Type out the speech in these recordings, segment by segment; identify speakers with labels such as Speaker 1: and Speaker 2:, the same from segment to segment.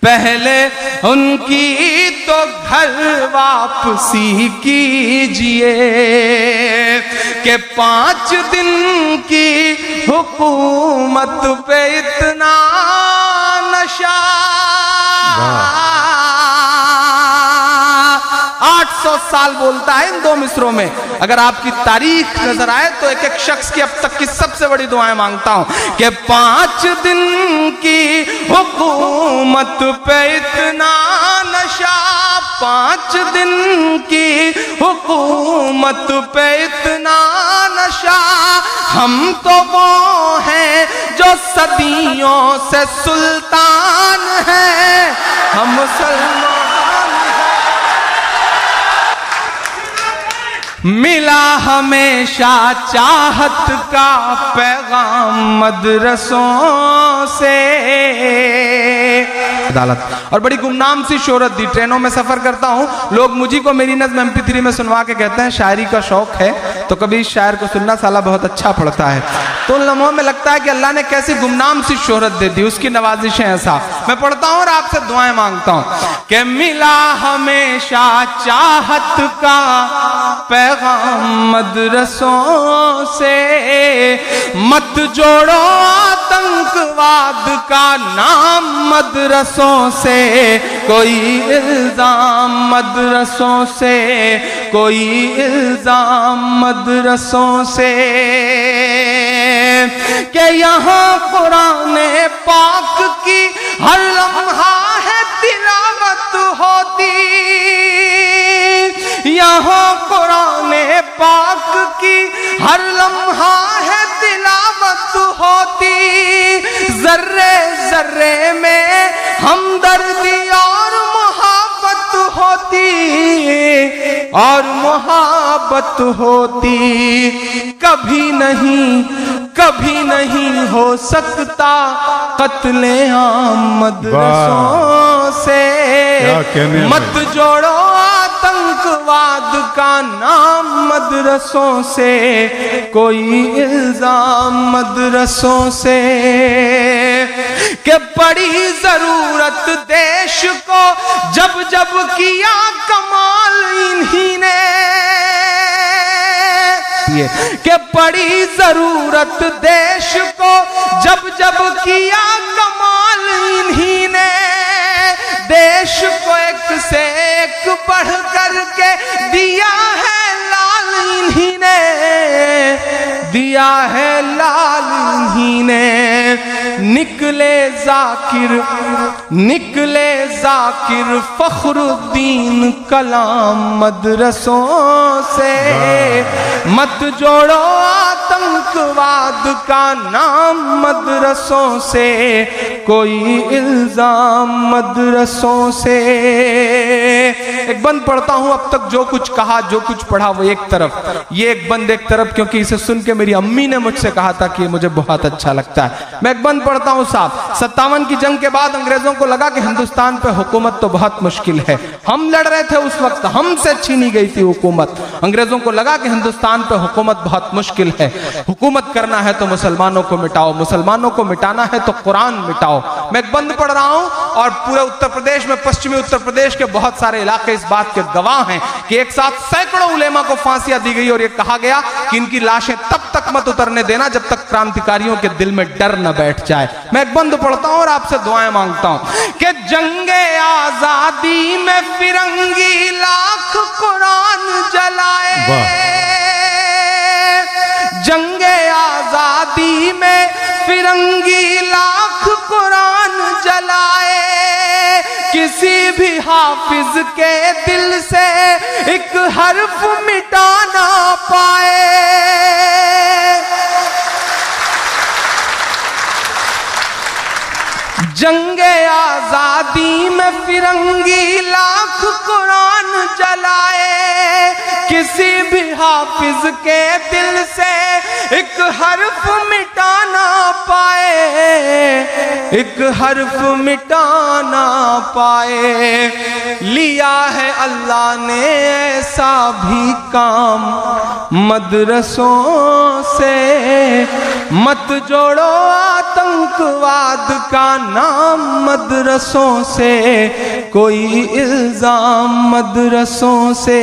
Speaker 1: पहले उनकी तो घर वापसी कीजिए कि 5 दिन की हुकूमत पे इतना नशा। 800 साल बोलता है इन 2 मिसरों में। अगर आपकी तारीख नजर आए तो एक एक शख्स की अब तक की सबसे बड़ी दुआएं मांगता हूं कि 5 दिन की हुकूमत पे इतना नशा, 5 दिन की हुकूमत पे इतना नशा। हम तो वो हैं जो सदियों से सुल्तान हैं, हम मुसलमान। मिला हमेशा चाहत का पैगाम मदरसों से। अदालत और बड़ी गुमनाम सी शोहरत दी। ट्रेनों में सफर करता हूँ, लोग मुझी को मेरी नज़्म MP3 में सुनवा के कहते हैं शायरी का शौक है तो कभी इस शायर को सुनना, साला बहुत अच्छा पढ़ता है। तो उन लम्हों में लगता है कि अल्लाह ने कैसी गुमनाम सी शोहरत दे दी, उसकी नवाजिशें। ऐसा मैं पढ़ता हूँ और आपसे दुआएं मांगता हूँ कि मिला हमेशा चाहत का पैगाम मदरसों से, मत जोड़ो आतंकवाद का नाम मदरसों से, कोई इल्जाम मदरसों से, कोई इल्जाम मदरसों से, कि यहाँ कुरान पाक की हर लम्हा है तिलावत होती, यहाँ कुरान पाक की हर लम्हा है तिलावत होती, जर्रे जर्रे में हमदर्दी और मोहब्बत होती, और मोहब्बत होती। कभी नहीं हो सकता कत्ले आम मदरसों से, मत जोड़ो आतंकवाद का नाम मदरसों से, कोई इल्जाम मदरसों से, कि बड़ी जरूरत देश को जब जब किया कमाल इन्हीं ने, कि बड़ी जरूरत देश को जब जब किया कमाल इन्हीं ने, देश को एक से एक बढ़ करके दिया है लाल इन्हीं ने, दिया है लाल इन्हीं ने। निकले जाकिर फखरुद्दीन कलाम मदरसों से, मत जोड़ो आतंकवाद का नाम मदरसों से, कोई इल्जाम मदरसों से। एक बंद पढ़ता हूं, अब तक जो कुछ कहा जो कुछ पढ़ा वो एक तरफ, ये एक बंद एक तरफ, क्योंकि इसे सुन के मेरी अम्मी ने मुझसे कहा था कि मुझे बहुत अच्छा लगता है। मैं एक बंद पढ़ता हूं साहब। 57 की जंग के बाद अंग्रेजों को लगा कि हिंदुस्तान पे हुकूमत तो बहुत मुश्किल है। हम लड़ रहे थे उस वक्त, हमसे छीनी गई थी हुकूमत। अंग्रेजों को लगा कि हिंदुस्तान पे हुकूमत बहुत मुश्किल है, हुकूमत करना है तो मुसलमानों को मिटाओ, मुसलमानों को मिटाना है तो कुरान मिटाओ। मैं एक बंद पढ़ रहा हूं और पूरे उत्तर प्रदेश में, पश्चिमी उत्तर प्रदेश के बहुत सारे इलाके इस बात के गवाह हैं कि एक साथ सैकड़ों उलेमा को फांसियां दी गई और यह कहा गया कि इनकी लाशें तब तक मत उतरने देना जब तक क्रांतिकारियों के दिल में डर न बैठ जाए। मैं एक बंद पढ़ता हूं और आपसे दुआएं मांगता हूं कि जंगे आजादी में फिरंगी लाख कुरान जलाए, जंगे आजादी में फिरंगी लाख कुरान जलाए, किसी भी हाफिज के दिल से एक हर्फ मिटा ना पाए। जंगे आजादी में फिरंगी लाख कुरान जलाए, किसी भी हाफिज के दिल से एक हर्फ मिटा ना पाए, एक हर्फ मिटा ना पाए। लिया है अल्लाह ने ऐसा भी काम मदरसों से, मत जोड़ो आतंकवाद का नाम मदरसों से, कोई इल्जाम मदरसों से।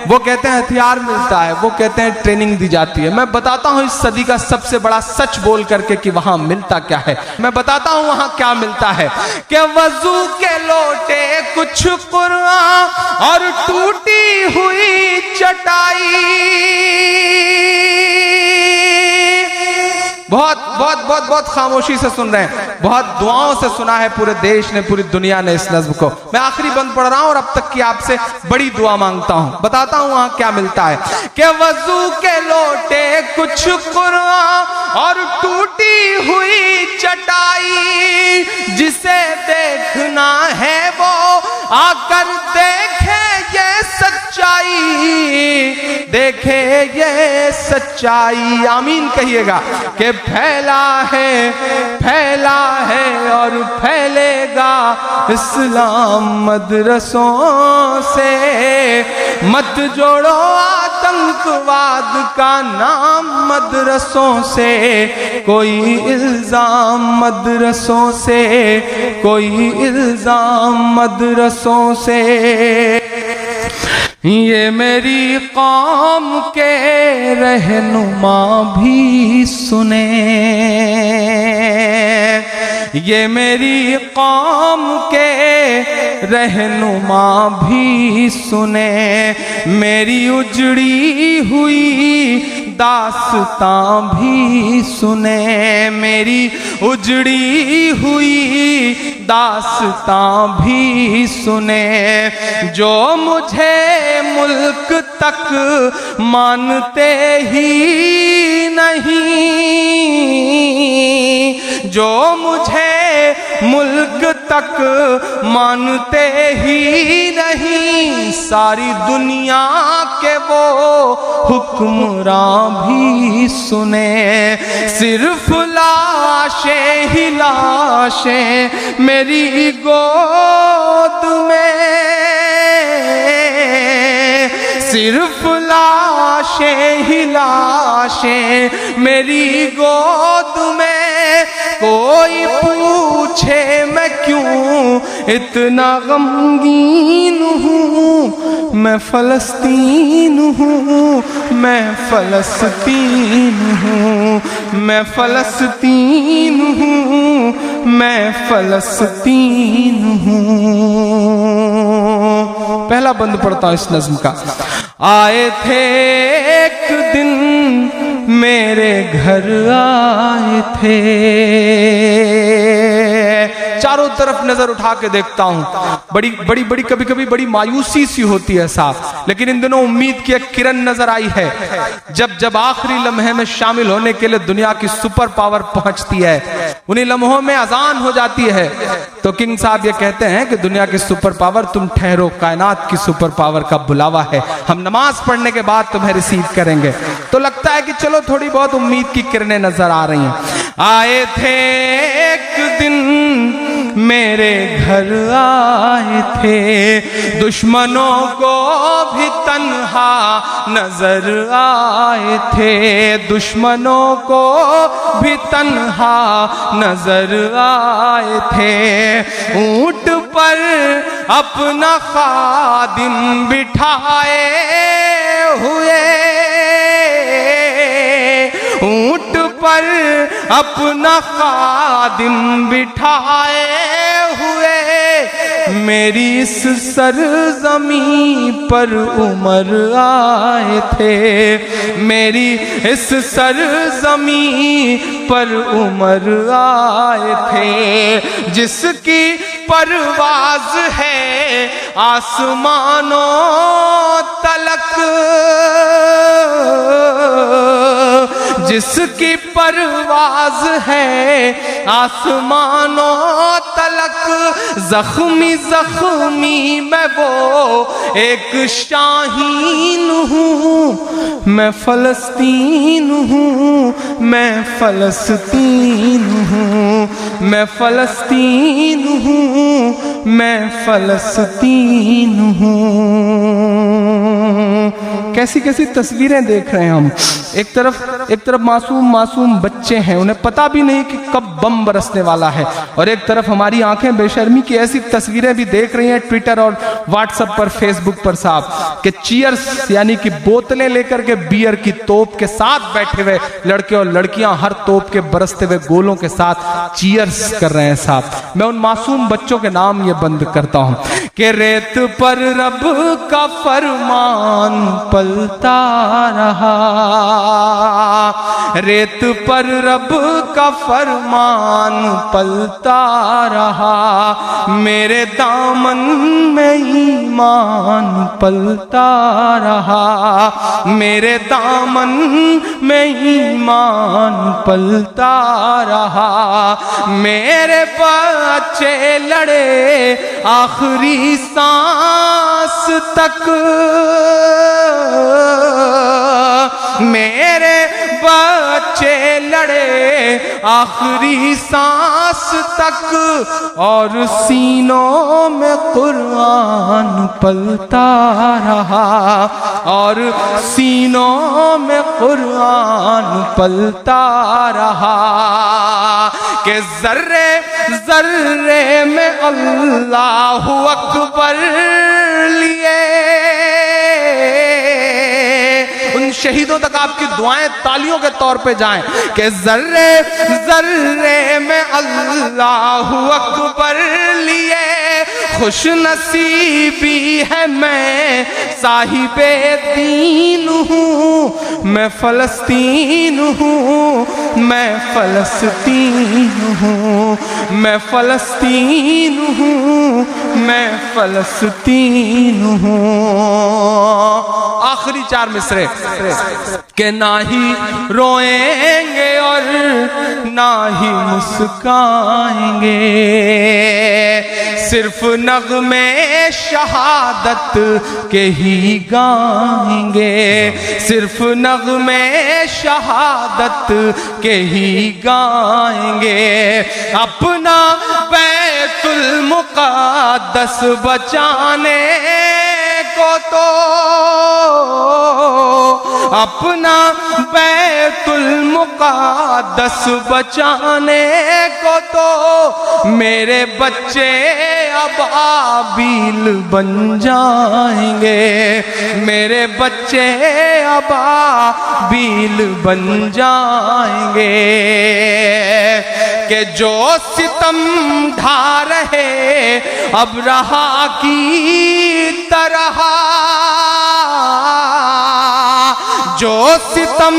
Speaker 1: वो कहते हैं हथियार मिलता है, वो कहते हैं ट्रेनिंग दी जाती है। मैं बताता हूं इस सदी का सबसे बड़ा सच बोल करके कि वहां मिलता क्या है। मैं बताता हूं वहां क्या मिलता है कि वजू के लोटे, कुछ कुरान और टूटी हुई चटाई। बहुत बहुत बहुत बहुत खामोशी से सुन रहे हैं, बहुत दुआओं से सुना है पूरे देश ने, पूरी दुनिया ने इस नज्म को। मैं आखिरी बंद पढ़ रहा हूं और अब तक की आपसे बड़ी दुआ मांगता हूं। बताता हूं वहां क्या मिलता है कि वजू के लोटे, कुछ कुरान और टूटी हुई चटाई। जिसे देखना है वो आकर देखे ये सच्चाई, देखे ये सच्चाई। आमीन कहिएगा कि फैला है और फैलेगा इस्लाम मदरसों से। मत जोड़ो आतंकवाद का नाम मदरसों से, कोई इल्जाम मदरसों से, कोई इल्जाम मदरसों से। ये मेरी कौम के रहनुमा भी सुने, ये मेरी कौम के रहनुमा भी सुने। मेरी उजड़ी हुई दास्तां भी सुने, मेरी उजड़ी हुई दास्तां भी सुने। जो मुझे मुल्क तक मानते ही नहीं, जो मुझे मुल्क तक मानते ही नहीं, सारी दुनिया के वो हुक्मरां भी सुने। सिर्फ लाशें ही लाशें मेरी गोद में, सिर्फ लाशें ही लाशें मेरी गोद में। कोई पूछे मैं क्यों इतना गमगीन हूँ, मैं फलस्तीन हूँ, मैं फलस्तीन हूँ, मैं फलस्तीन हूँ, मैं फलस्तीन हूँ। पहला बंद पढ़ता हूं इस नज्म का। आए थे एक दिन मेरे घर आए थे, चारों तरफ नजर उठा के देखता हूं, बड़ी बड़ी बड़ी कभी कभी बड़ी मायूसी सी होती है साहब, लेकिन इन दिनों उम्मीद की एक किरण नजर आई है। जब आखिरी लम्हे में शामिल होने के लिए दुनिया की सुपर पावर पहुंचती है, उन्हीं लम्हों में अजान हो जाती है, तो किंग साहब ये कहते हैं कि दुनिया की सुपर पावर तुम ठहरो, कायनात की सुपर पावर का बुलावा है, हम नमाज पढ़ने के बाद तुम्हें रिसीव करेंगे। तो लगता है कि चलो थोड़ी बहुत उम्मीद की किरणें नजर आ रही हैं। आए थे एक दिन मेरे घर आए थे, दुश्मनों को भी तन्हा नजर आए थे, दुश्मनों को भी तन्हा नजर आए थे। ऊंट पर अपना खादिम बिठाए हुए, ऊंट पर अपना खादिम बिठाए हुए, मेरी इस सरजमी पर उमर आए थे, मेरी इस सरजमी पर उमर आए थे। जिसकी परवाज है आसमानों तलक, जिसकी परवाज है आसमानों तलक, जख्मी जख्मी मैं वो एक शाहीन हूँ, मैं फलस्तीन हूँ, मैं फलस्तीन हूँ, मैं फलस्तीन हूँ, मैं फलस्तीन हूँ। कैसी कैसी तस्वीरें देख रहे हैं हम। एक तरफ मासूम मासूम बच्चे हैं, उन्हें पता भी नहीं कि कब बम बरसने वाला है, और एक तरफ हमारी आंखें बेशर्मी की ऐसी तस्वीरें भी देख रही हैं ट्विटर और व्हाट्सएप पर, फेसबुक पर साहब, कि चीयर्स यानी कि बोतलें लेकर के बियर की तोप के साथ बैठे हुए लड़के और लड़कियां हर तोप के बरसते हुए गोलों के साथ चीयर्स कर रहे हैं साहब। मैं उन मासूम बच्चों के नाम ये बंद करता हूं कि रेत पर रब का फरमान पलता रहा, रेत पर रब का फरमान पलता रहा, मेरे दामन में ईमान पलता रहा, मेरे दामन में ईमान पलता रहा, मेरे बच्चे लड़े आखिरी सांस तक, मेरे बच्चे लड़े आखिरी सांस तक, और सीनों में कुरान पलता रहा, और सीनों में कुरान पलता रहा, कि जर्रे जर्रे में अल्लाह अकबर लिए। उन शहीदों तक आपकी दुआएं तालियों के तौर पे जाएं कि जर्रे जर्रे में अल्लाह अकबर लिए, खुश नसीबी है मैं साहिबे दीन हूँ, मैं फलस्तीन हूँ, मैं फलस्तीन हूँ, मैं फलस्तीन हूँ, मैं फलस्तीन हूँ। आखिरी चार मिसरे के ना ही रोएंगे और ना ही मुस्काएंगे, सिर्फ नगमे शहादत के ही गाएंगे, सिर्फ नगमे शहादत के ही गाएंगे, अपना बैतुल मुक़द्दस बचाने को तो, अपना बैतुल मुक़द्दस बचाने को तो मेरे बच्चे अबाबील बन जाएंगे, मेरे बच्चे अबाबील बन जाएंगे, कि जो सितम ढा रहे अब रहा की तरह, जो सितम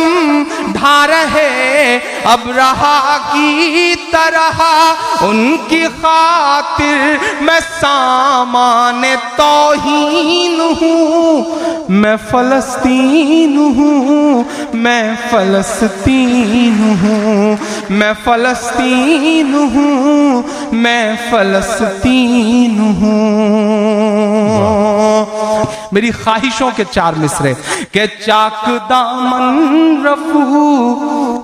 Speaker 1: ढा रहे अब रहा की तरह, उनकी खातिर मैं सामान तौहीन हूँ, मैं फलस्तीन हूँ, मैं फलस्तीन हूँ, मैं फलस्तीन हूँ, मैं फलस्तीन हूँ। मेरी ख्वाहिशों के चार मिसरे के चाक दामन रफू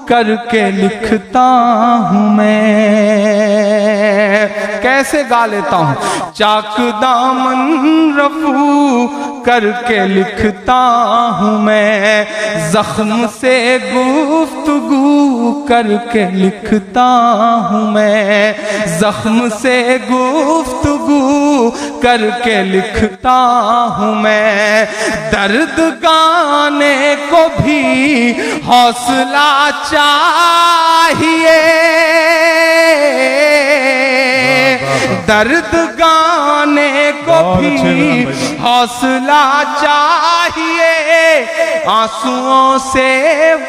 Speaker 1: करके लिखता हूँ मैं, कैसे गा लेता हूँ, चाक दामन रफू करके लिखता हूँ मैं, जख्म से गुफ्तगू करके लिखता हूँ मैं, जख्म से गुफ्तगू करके लिखता हूँ मैं, दर्द गाने को भी हौसला चाहिए, दर्द गाने को भी हौसला चाहिए, आंसुओं से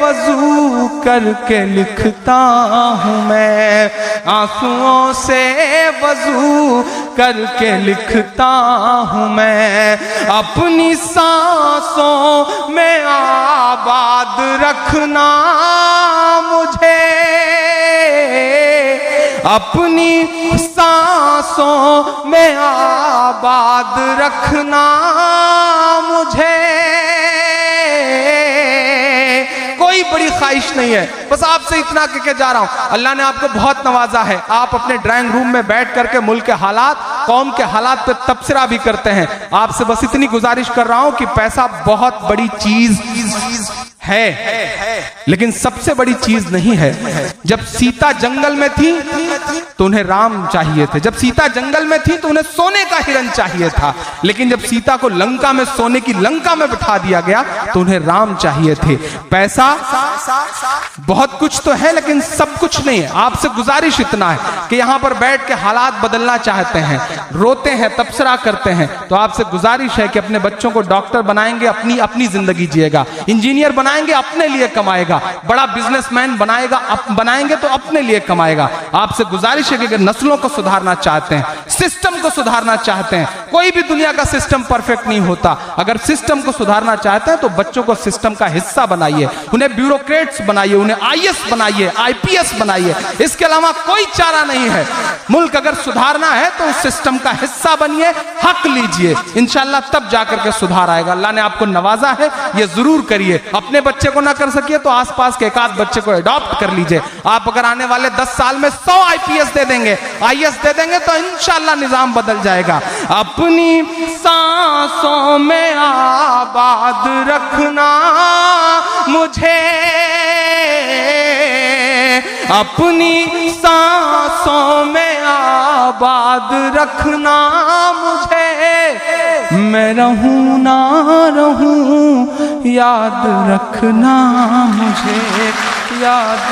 Speaker 1: वजू करके लिखता हूँ मैं, आंसुओं से वजू करके लिखता हूँ मैं, अपनी सांसों में आबाद रखना मुझे, अपनी सांसों में आबाद रखना मुझे, कोई बड़ी ख्वाहिश नहीं है, बस आपसे इतना कह के जा रहा हूं, अल्लाह ने आपको बहुत नवाजा है। आप अपने ड्राइंग रूम में बैठ करके मुल्क के हालात, कौम के हालात पे तबसरा भी करते हैं। आपसे बस इतनी गुजारिश कर रहा हूं कि पैसा बहुत बड़ी चीज है, लेकिन सबसे बड़ी चीज नहीं है। जब सीता जंगल में थी तो उन्हें राम चाहिए थे, जब सीता जंगल में थी तो उन्हें सोने का हिरन चाहिए था, लेकिन जब सीता को लंका में, सोने की लंका में बिठा दिया गया तो उन्हें राम चाहिए थे। पैसा बहुत कुछ तो है लेकिन सब कुछ नहीं है। आपसे गुजारिश इतना है कि यहां पर बैठ के हालात बदलना चाहते हैं, रोते हैं, तबसरा करते हैं, तो आपसे गुजारिश है कि अपने बच्चों को डॉक्टर बनाएंगे, अपनी जिंदगी जिएगा, इंजीनियर बनाएंगे, अपने लिए कमाएगा, बड़ा बिजनेसमैन बनाएंगे तो अपने लिए कमाएगा। आपसे गुजारिश है कि अगर नस्लों को सुधारना चाहते हैं, सिस्टम को सुधारना चाहते हैं, कोई भी दुनिया का सिस्टम परफेक्ट नहीं होता, अगर सिस्टम को सुधारना चाहते हैं तो बच्चों को सिस्टम का हिस्सा बनाइए, उन्हें ब्यूरोक्रेट्स बनाइए, उन्हें आईएएस बनाइए, आईपीएस बनाइए, इसके अलावा कोई चारा नहीं है। मुल्क अगर सुधारना है तो उस सिस्टम का हिस्सा बनिए, हक लीजिए, इंशाल्लाह तब जाकर के सुधार आएगा। अल्लाह ने आपको नवाजा है, ये जरूर करिए। अपने बच्चे को ना कर सकिए तो आसपास के एक आध बच्चे को अडॉप्ट कर लीजिए। आप अगर आने वाले 10 साल में 100 आईपीएस दे देंगे, आईएएस दे देंगे तो इंशाल्लाह निजाम बदल जाएगा। अपनी सांसों में आबाद रखना मुझे, अपनी सांसों में आबाद रखना मुझे, मैं रहूं ना रहूं याद रखना मुझे, याद